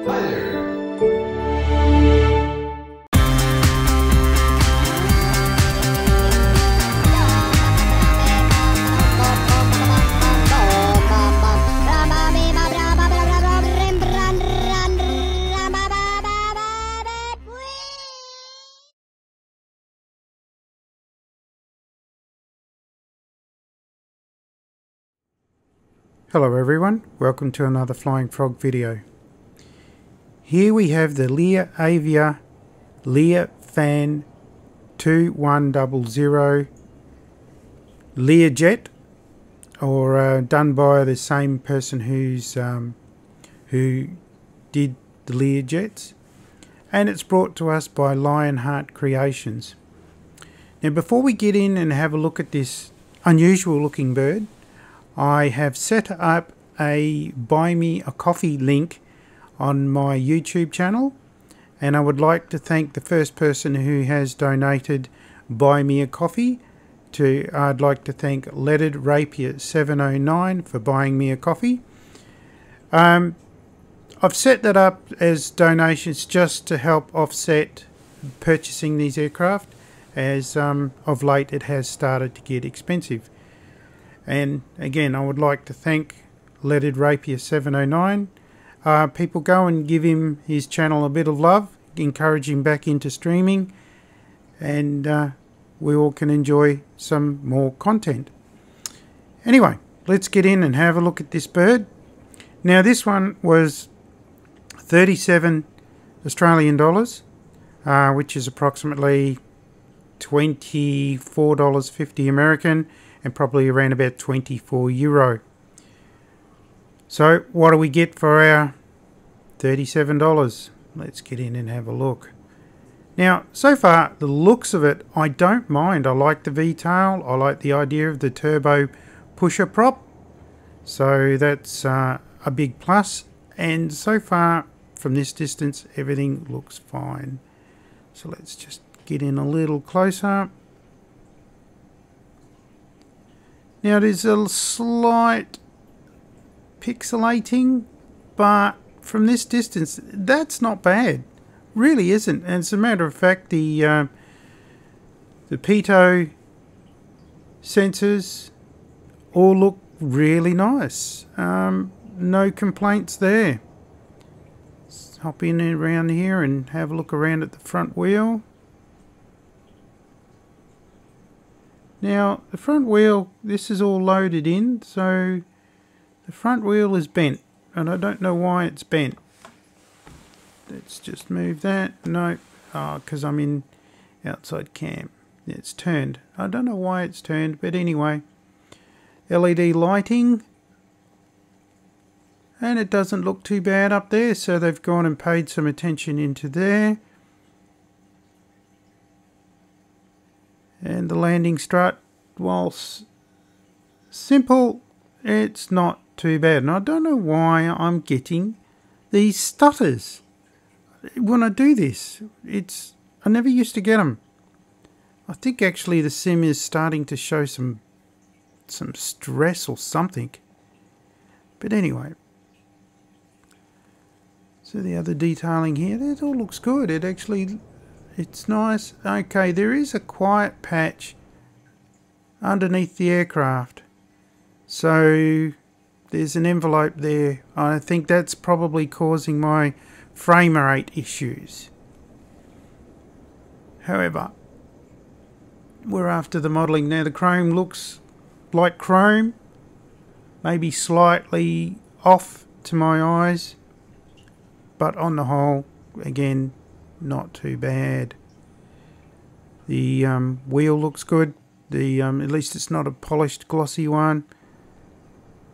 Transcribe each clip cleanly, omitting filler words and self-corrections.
Hi there. Hello everyone, welcome to another Flying Frog video. Here we have the Lear Avia Lear Fan 2100 Lear Jet, or done by the same person who did the Lear Jets, and it's brought to us by Lionheart Creations. Now before we get in and have a look at this unusual looking bird, I have set up a Buy Me a Coffee link on my YouTube channel, and I would like to thank the first person who has donated Buy Me a Coffee. I'd like to thank Leaded Rapier 709 for buying me a coffee. I've set that up as donations just to help offset purchasing these aircraft, as of late it has started to get expensive. And again, I would like to thank Leaded Rapier 709. People go and give him his channel a bit of love, encourage him back into streaming, and we all can enjoy some more content. Anyway, let's get in and have a look at this bird. Now this one was 37 Australian dollars, which is approximately $24.50 American, and probably around about 24 euro. So what do we get for our $37? Let's get in and have a look. Now so far the looks of it, I don't mind. I like the V-tail, I like the idea of the turbo pusher prop, so that's a big plus, and so far from this distance everything looks fine. So let's just get in a little closer. Now there's a slight pixelating, but from this distance that's not bad, really isn't. And as a matter of fact, the pitot sensors all look really nice. No complaints there. Let's hop in and around here and have a look around at the front wheel. Now the front wheel, this is all loaded in, so the front wheel is bent, and I don't know why it's bent. Let's just move that. No, because I'm in outside cam. It's turned. I don't know why it's turned, but anyway. LED lighting, and it doesn't look too bad up there, so they've gone and paid some attention into there. And the landing strut, whilst simple, it's not too bad. And I don't know why I'm getting these stutters when I do this. I never used to get them. I think actually the sim is starting to show some stress or something. But anyway. So the other detailing here, that all looks good. It's nice. Okay, there is a quiet patch underneath the aircraft. So there's an envelope there. I think that's probably causing my frame rate issues. However, we're after the modelling. Now the chrome looks like chrome. Maybe slightly off to my eyes. But on the whole, again, not too bad. The wheel looks good. At least it's not a polished glossy one,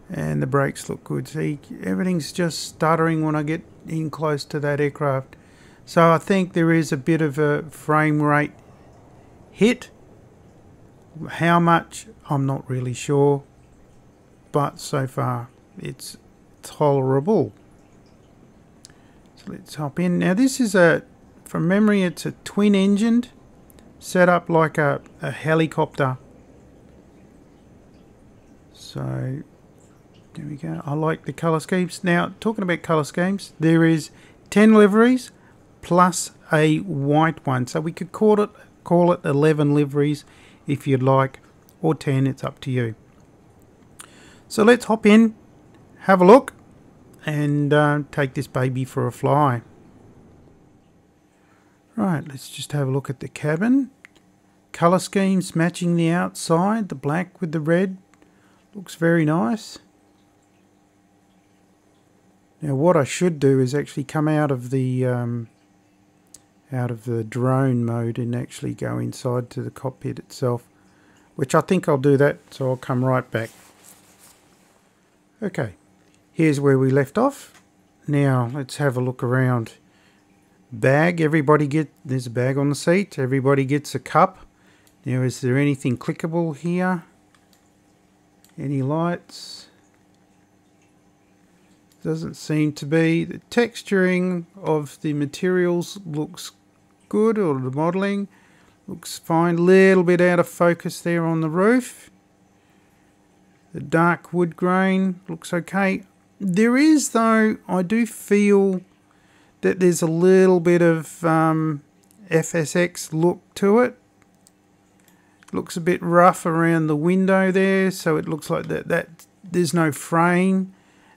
and the brakes look good. See, everything's just stuttering when I get in close to that aircraft, so I think there is a bit of a frame rate hit. How much, I'm not really sure, but so far it's tolerable. So let's hop in. Now this is from memory, it's a twin-engined, set up like a helicopter. So there we go. I like the colour schemes. Now talking about colour schemes, there is 10 liveries plus a white one. So we could call it 11 liveries if you'd like, or 10, it's up to you. So let's hop in, have a look, and take this baby for a fly. Right, let's just have a look at the cabin. Colour schemes matching the outside, the black with the red. Looks very nice. Now what I should do is actually come out of the drone mode and actually go inside to the cockpit itself, which I think I'll do that, so I'll come right back. Okay, here's where we left off. Now let's have a look around. Bag, there's a bag on the seat, everybody gets a cup. Now is there anything clickable here? Any lights? Doesn't seem to be. The texturing of the materials looks good, or the modelling looks fine. Little bit out of focus there on the roof. The dark wood grain looks okay. There is, though, I do feel that there's a little bit of FSX look to it. Looks a bit rough around the window there, so it looks like that there's no frame,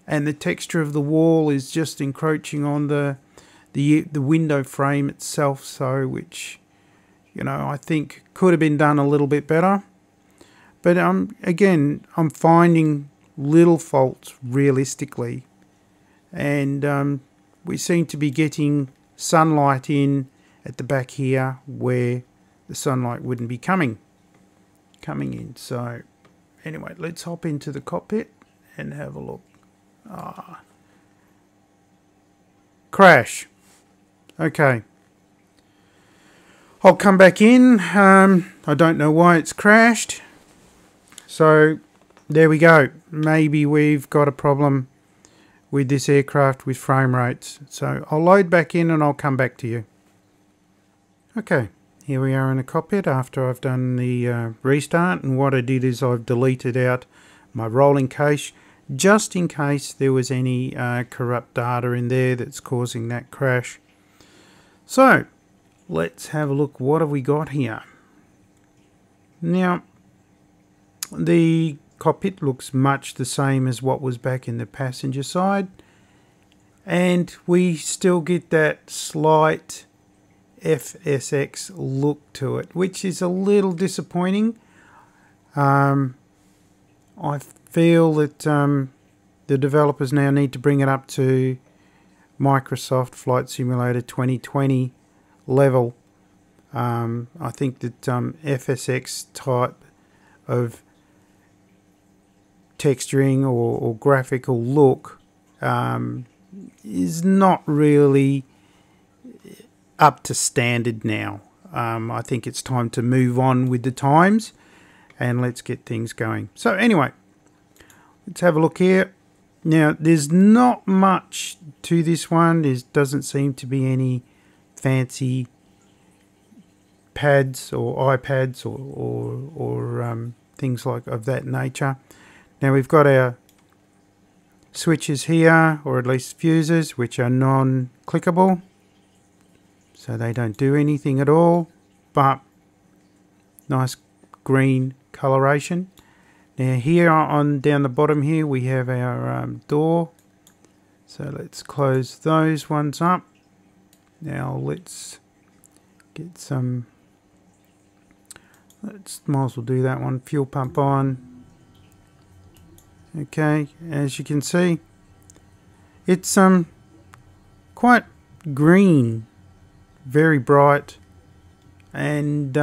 and the texture of the wall is just encroaching on the window frame itself, so which, you know, I think could have been done a little bit better. But again, I'm finding little faults realistically, and we seem to be getting sunlight in at the back here where the sunlight wouldn't be coming in. So anyway, let's hop into the cockpit and have a look. Crash. Okay, I'll come back in. I don't know why it's crashed, so there we go. Maybe we've got a problem with this aircraft with frame rates. So I'll load back in and I'll come back to you. Okay, here we are in the cockpit after I've done the restart, and what I did is I've deleted out my rolling cache just in case there was any corrupt data in there that's causing that crash. So let's have a look. What have we got here? Now the cockpit looks much the same as what was back in the passenger side, and we still get that slight FSX look to it, which is a little disappointing. I feel that the developers now need to bring it up to Microsoft Flight Simulator 2020 level. I think that FSX type of texturing or graphical look is not really up to standard now. I think it's time to move on with the times and let's get things going. So anyway, let's have a look here. Now there's not much to this one. There doesn't seem to be any fancy pads or iPads or things like of that nature. Now we've got our switches here, or at least fuses, which are non-clickable, so they don't do anything at all, but nice green coloration. Now here on down the bottom here we have our door, so let's close those ones up. Now let's get some, might as well do that one, fuel pump on. Okay, as you can see, it's quite green, very bright, and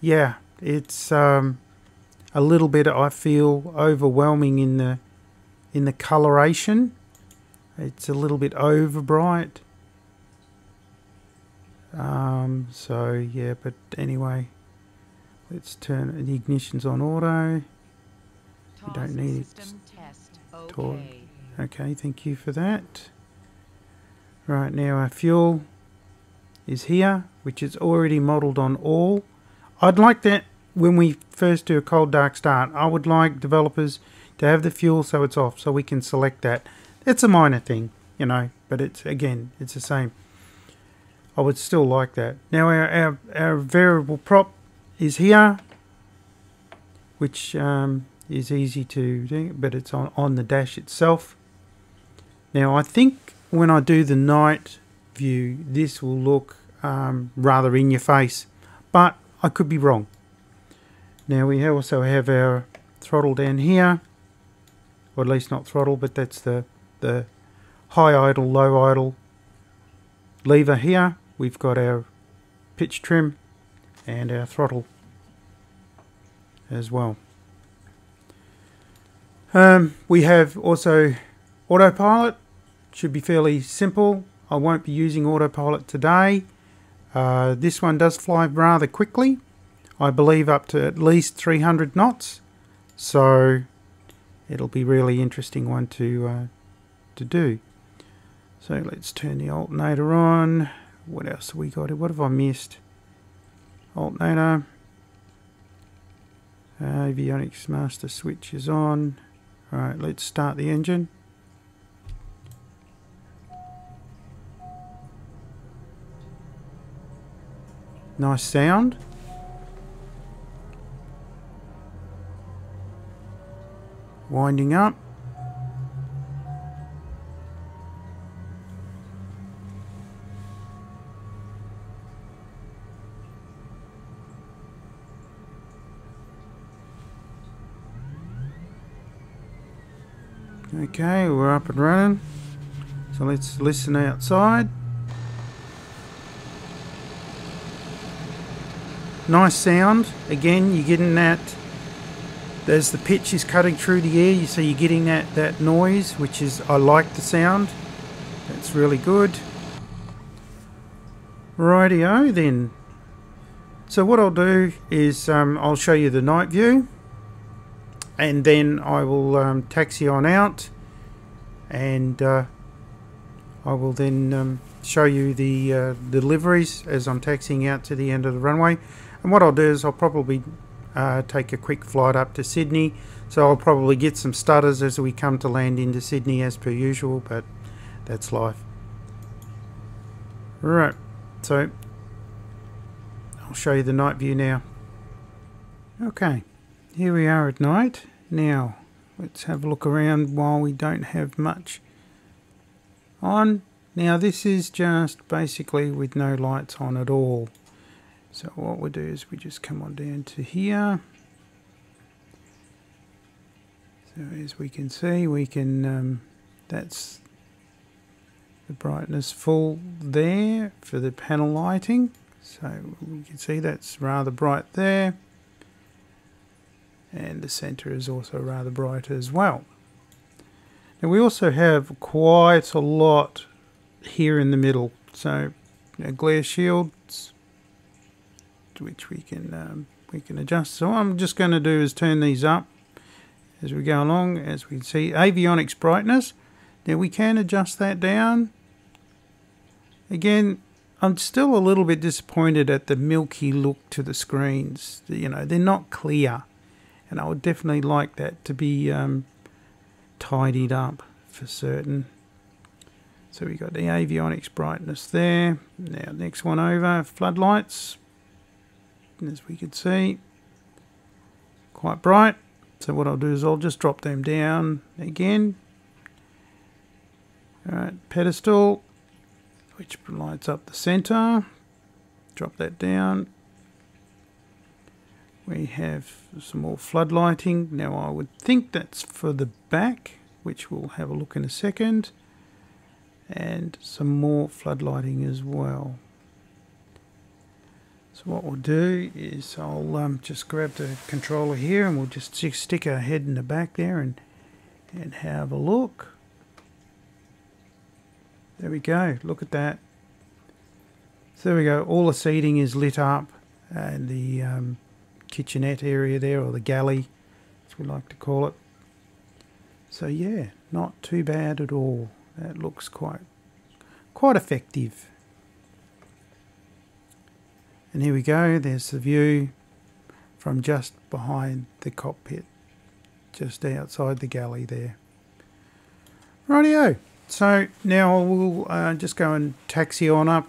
yeah, it's a little bit, I feel, overwhelming in the coloration. It's a little bit over bright. So yeah, but anyway, let's turn the ignition's on auto. You don't need it. Okay, thank you for that. Right, now our fuel is here, which is already modelled on all. I'd like that when we first do a cold dark start. I would like developers to have the fuel so it's off, so we can select that. It's a minor thing, you know, but it's the same. I would still like that. Now our variable prop is here, which is easy to do, but it's on the dash itself. Now I think when I do the night view, this will look rather in your face, but I could be wrong. Now we also have our throttle down here, or at least not throttle, but that's the high idle, low idle lever here. We've got our pitch trim and our throttle as well. We have also autopilot. Should be fairly simple. I won't be using autopilot today. This one does fly rather quickly. I believe up to at least 300 knots. So it'll be really interesting one to do. So let's turn the alternator on. What else have we got? What have I missed? Alternator. Avionics master switch is on. Alright, let's start the engine. Nice sound. Winding up. Okay, we're up and running. So let's listen outside. Nice sound. Again, you're getting that, as the pitch is cutting through the air, so you're getting that noise, which is, I like the sound. That's really good. Rightio then. So what I'll do is I'll show you the night view, and then I will taxi on out, and I will then show you the deliveries as I'm taxiing out to the end of the runway. And what I'll do is I'll probably take a quick flight up to Sydney, so I'll probably get some stutters as we come to land into Sydney as per usual, but that's life. Right, so I'll show you the night view now. Okay, here we are at night. Now let's have a look around while we don't have much on. Now this is just basically with no lights on at all. So what we'll do is we just come on down to here. So as we can see, we can, that's the brightness full there for the panel lighting. So we can see that's rather bright there. And the center is also rather bright as well. Now we also have quite a lot here in the middle. So glare shields, which we can adjust. So what I'm just going to do is turn these up as we go along. As we can see, avionics brightness. Now we can adjust that down. Again, I'm still a little bit disappointed at the milky look to the screens. You know, they're not clear, and I would definitely like that to be tidied up for certain. So we got the avionics brightness there. Now next one over, floodlights. As we can see, quite bright. So what I'll do is I'll just drop them down again. Alright, pedestal, which lights up the center. Drop that down. We have some more floodlighting. Now I would think that's for the back, which we'll have a look in a second. And some more floodlighting as well. So what we'll do is I'll just grab the controller here, and we'll just stick our head in the back there and have a look. There we go, look at that. So there we go, all the seating is lit up, and the kitchenette area there, or the galley as we like to call it. So yeah, not too bad at all. That looks quite effective. And here we go, there's the view from just behind the cockpit, just outside the galley there. Rightio. So now I will just go and taxi on up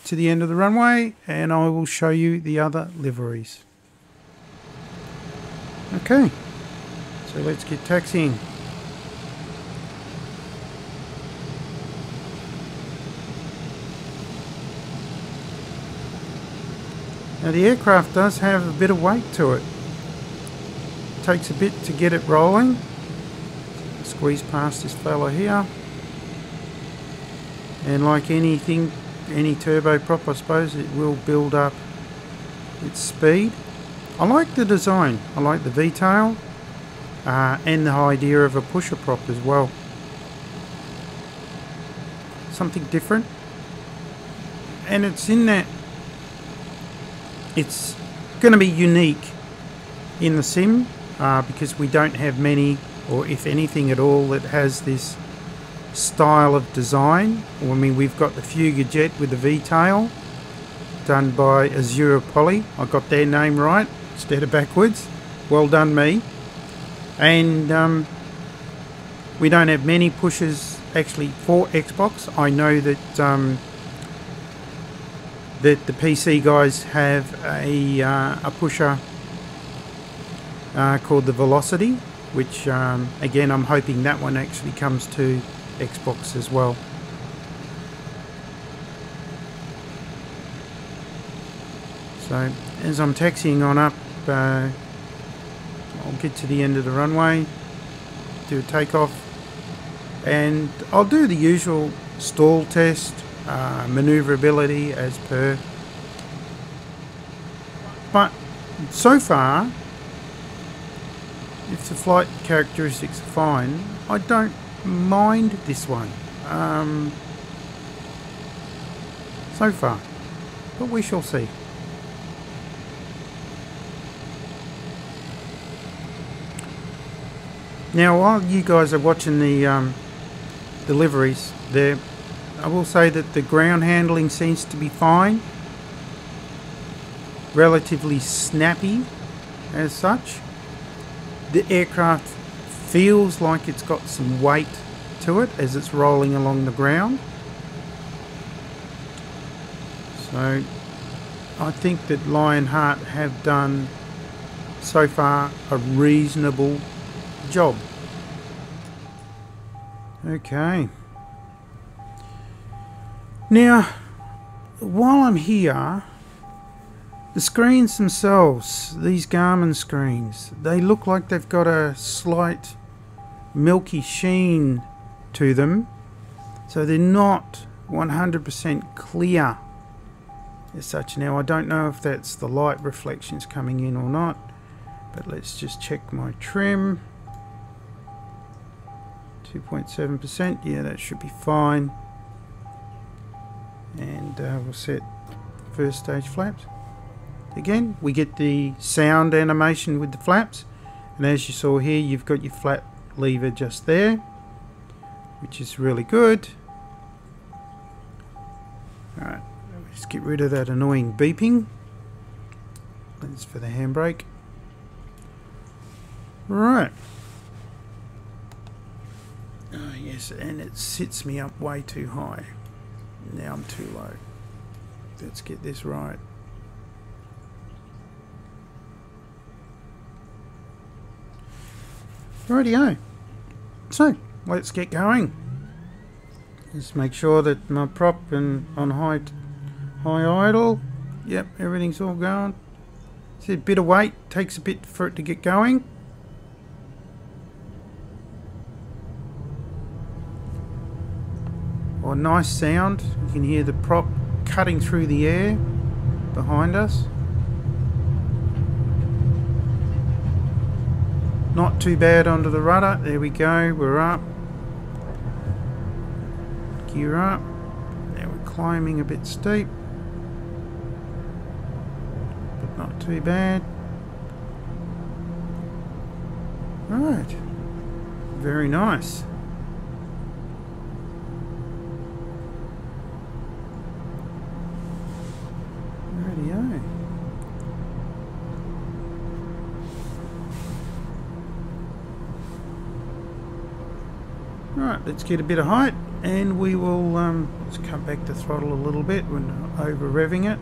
to the end of the runway, and I will show you the other liveries. Okay, so let's get taxiing. Now the aircraft does have a bit of weight to it. It takes a bit to get it rolling. Squeeze past this fella here. And like anything, any turboprop, I suppose, it will build up its speed. I like the design. I like the V-tail and the idea of a pusher prop as well. Something different. And it's in that it's going to be unique in the sim because we don't have many, or if anything at all, that has this style of design. I mean, we've got the Fugger jet with the V-tail done by Azure Poly. I got their name right instead of backwards. Well done me. And we don't have many pushers actually for Xbox. I know that that the PC guys have a pusher called the Velocity, which again, I'm hoping that one actually comes to Xbox as well. So as I'm taxiing on up, I'll get to the end of the runway, do a takeoff, and I'll do the usual stall test, maneuverability as per. But so far, if the flight characteristics are fine, I don't mind this one so far, but we shall see. Now while you guys are watching the liveries there, I will say that the ground handling seems to be fine, relatively snappy as such. The aircraft feels like it's got some weight to it as it's rolling along the ground. So I think that Lionheart have done so far a reasonable job. Okay. Now, while I'm here, the screens themselves, these Garmin screens, they look like they've got a slight milky sheen to them, so they're not 100% clear as such. Now I don't know if that's the light reflections coming in or not, but let's just check my trim. 2.7%, yeah, that should be fine. And we'll set first stage flaps. Again, we get the sound animation with the flaps, and as you saw here, you've got your flap lever just there, which is really good. Alright, let's get rid of that annoying beeping. That's for the handbrake. Right. Oh yes, and it sits me up way too high. Now I'm too low. Let's get this right. Rightio. So let's get going. Just make sure that my prop and on high idle. Yep, everything's all going. See, a bit of weight takes a bit for it to get going. Oh, nice sound. You can hear the prop cutting through the air behind us. Not too bad onto the rudder. There we go. We're up. Gear up. Now we're climbing a bit steep, but not too bad. Right. Very nice. Rightio. Right, let's get a bit of height. And we will let's cut back the throttle a little bit. We're not over revving it.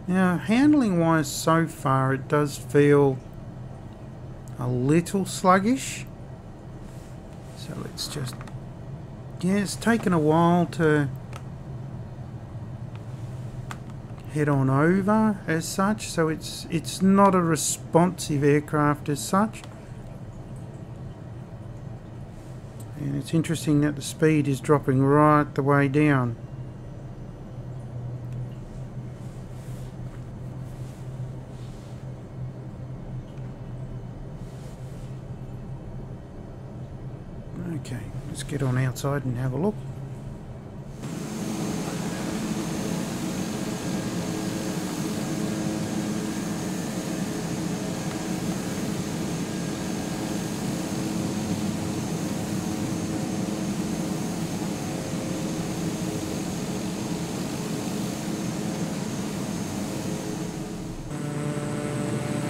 Now, handling wise so far, it does feel a little sluggish. So let's just, yeah, it's taken a while to head on over as such, so it's not a responsive aircraft as such. And it's interesting that the speed is dropping right the way down. Okay, let's get on outside and have a look.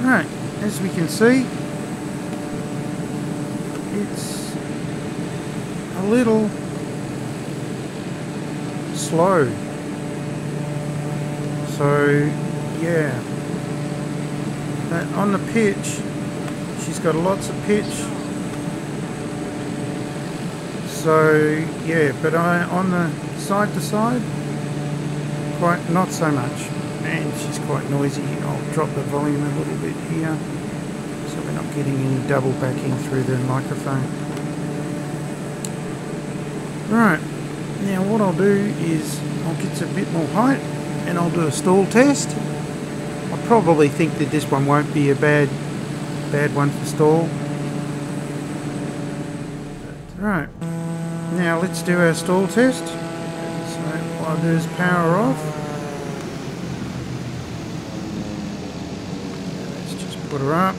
Right, as we can see, it's a little slow, so yeah, but on the pitch she's got lots of pitch, so yeah, but on the side to side, quite not so much, and she's quite noisy. I'll drop the volume a little bit here so we're not getting any double backing through the microphone. Right, now what I'll do is I'll get a bit more height and I'll do a stall test. I probably think that this one won't be a bad one for stall. Right, now let's do our stall test. So what I'll do is power off. Let's just put her up.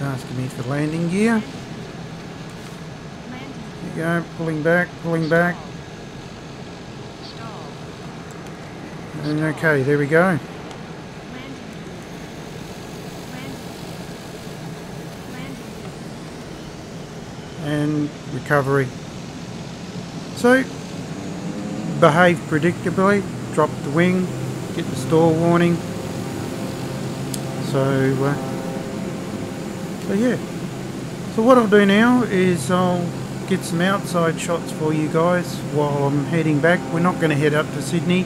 Asking me for landing gear. There you go, pulling back. And okay, there we go. And recovery. So, behave predictably, drop the wing, get the stall warning. So yeah, so what I'll do now is I'll get some outside shots for you guys while I'm heading back. We're not going to head up to Sydney.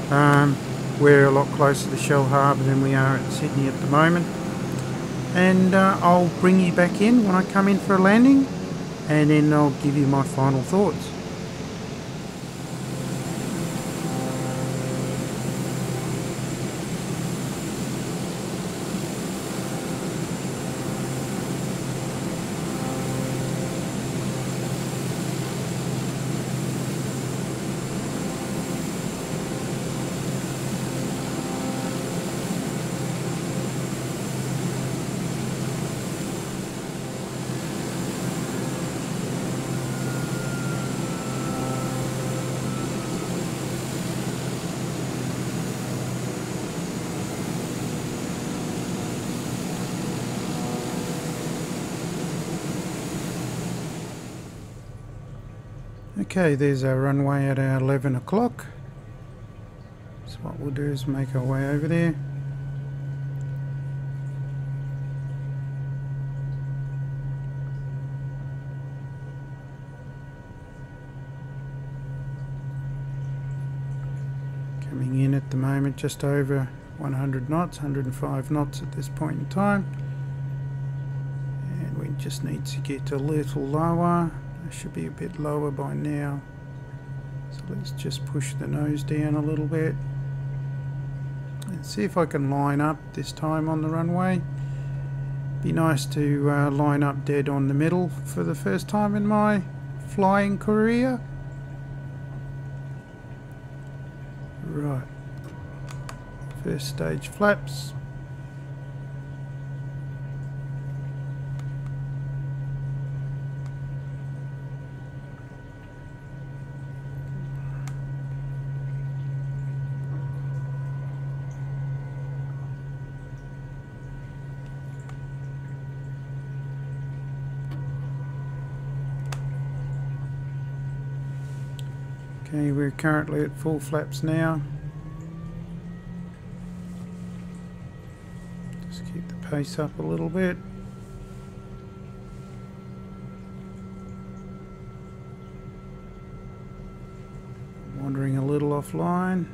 We're a lot closer to Shell Harbour than we are at Sydney at the moment. And I'll bring you back in when I come in for a landing, and then I'll give you my final thoughts. Okay, there's our runway at our 11 o'clock. So what we'll do is make our way over there. Coming in at the moment just over 100 knots, 105 knots at this point in time. And we just need to get a little lower. Should be a bit lower by now, so let's just push the nose down a little bit and see if I can line up this time on the runway. Be nice to line up dead on the middle for the first time in my flying career. Right. First stage flaps. Okay, we're currently at full flaps now. Just keep the pace up a little bit. Wandering a little offline.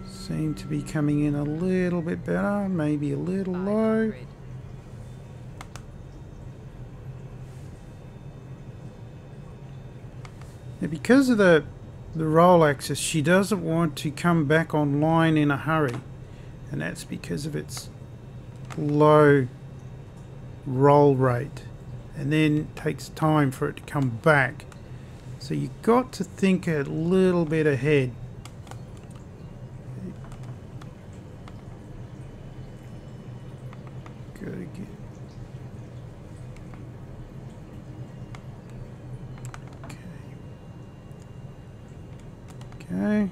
Seem to be coming in a little bit better, maybe a little low. Now, because of the roll axis, she doesn't want to come back online in a hurry, and that's because of its low roll rate, and then it takes time for it to come back. So you've got to think a little bit ahead. Okay,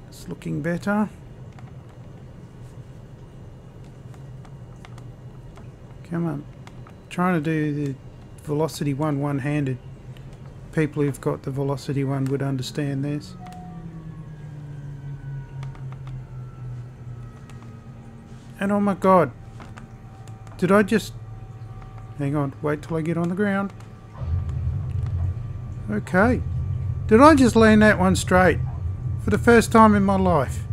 it's looking better. Come on, trying to do the velocity one-handed. People who've got the velocity one would understand this. And oh my god, did I just... Hang on, wait till I get on the ground. Okay, did I just land that one straight? For the first time in my life.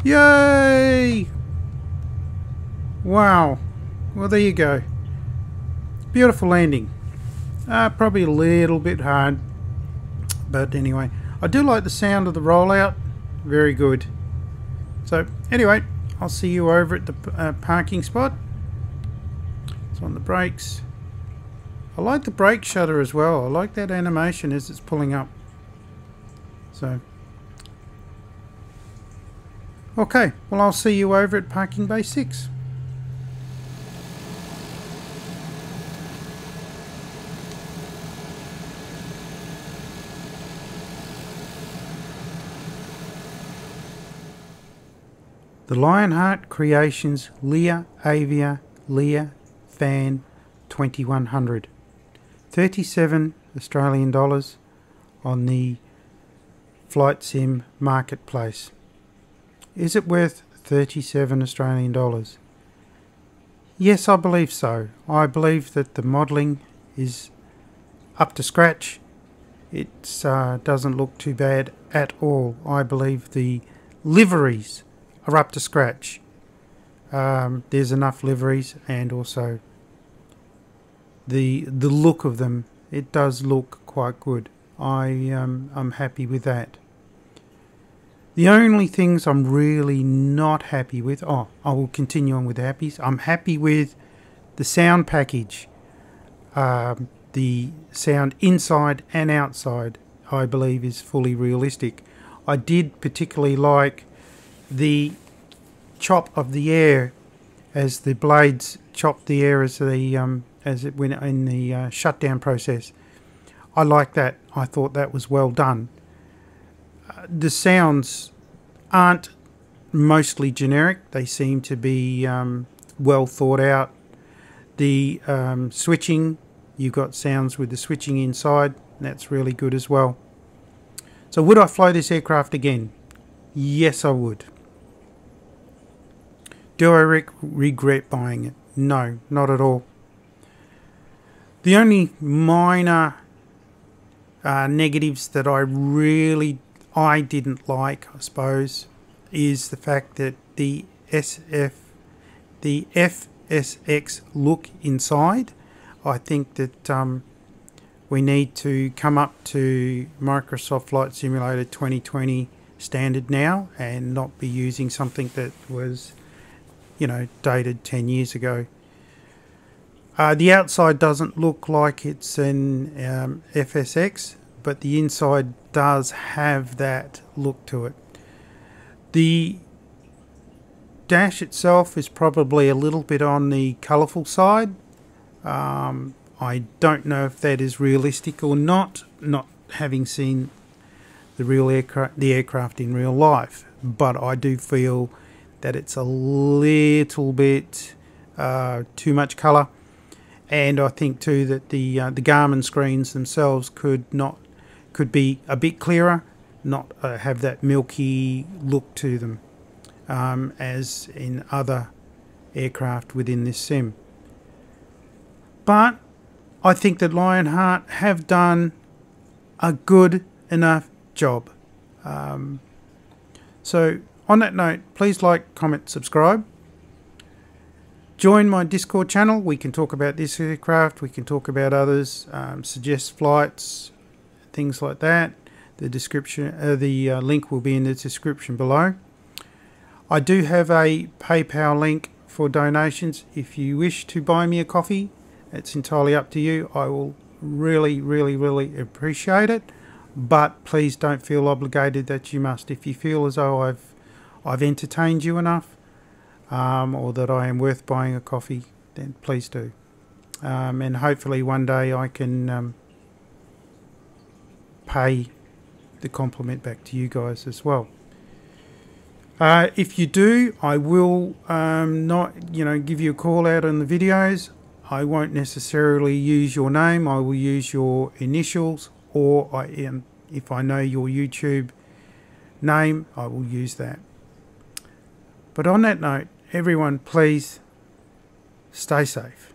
Yay! Wow. Well, there you go. Beautiful landing. Probably a little bit hard. But anyway, I do like the sound of the rollout. Very good. So, anyway, I'll see you over at the parking spot. It's on the brakes. I like the brake shutter as well. I like that animation as it's pulling up. So... Okay, well, I'll see you over at Parking Bay 6. The Lionheart Creations Lear Avia Lear Fan 2100. 37 Australian dollars on the Flight Sim marketplace. Is it worth 37 Australian dollars? Yes, I believe so. I believe that the modelling is up to scratch. It doesn't look too bad at all. I believe the liveries are up to scratch. There's enough liveries, and also the look of them. It does look quite good. I'm happy with that. The only things I'm really not happy with... Oh, I will continue on with the happies. I'm happy with the sound package. The sound inside and outside, I believe, is fully realistic. I did particularly like the chop of the air as the blades chopped the air as it went in the shutdown process. I like that. I thought that was well done. The sounds aren't mostly generic. They seem to be well thought out. The switching, you've got sounds with the switching inside. That's really good as well. So would I fly this aircraft again? Yes, I would. Do I regret buying it? No, not at all. The only minor negatives that I didn't like, I suppose, is the fact that the FSX look inside. I think that we need to come up to Microsoft Flight Simulator 2020 standard now, and not be using something that was, you know, dated 10 years ago. The outside doesn't look like it's an FSX, but the inside does have that look to it. The dash itself is probably a little bit on the colourful side. I don't know if that is realistic or not having seen the aircraft in real life, but I do feel that it's a little bit too much colour, and I think too that the Garmin screens themselves could be a bit clearer, not have that milky look to them as in other aircraft within this sim. But I think that Lionheart have done a good enough job. So on that note, please like, comment, subscribe. Join my Discord channel. We can talk about this aircraft, we can talk about others, suggest flights, things like that. The description, the link will be in the description below. I do have a PayPal link for donations. If you wish to buy me a coffee, it's entirely up to you. I will really appreciate it, but please don't feel obligated that you must. If you feel as though I've entertained you enough, or that I am worth buying a coffee, then please do. And hopefully one day I can pay the compliment back to you guys as well. If you do, I will not give you a call out on the videos. I won't necessarily use your name. I will use your initials, or if I know your YouTube name, I will use that. But on that note, everyone, please stay safe.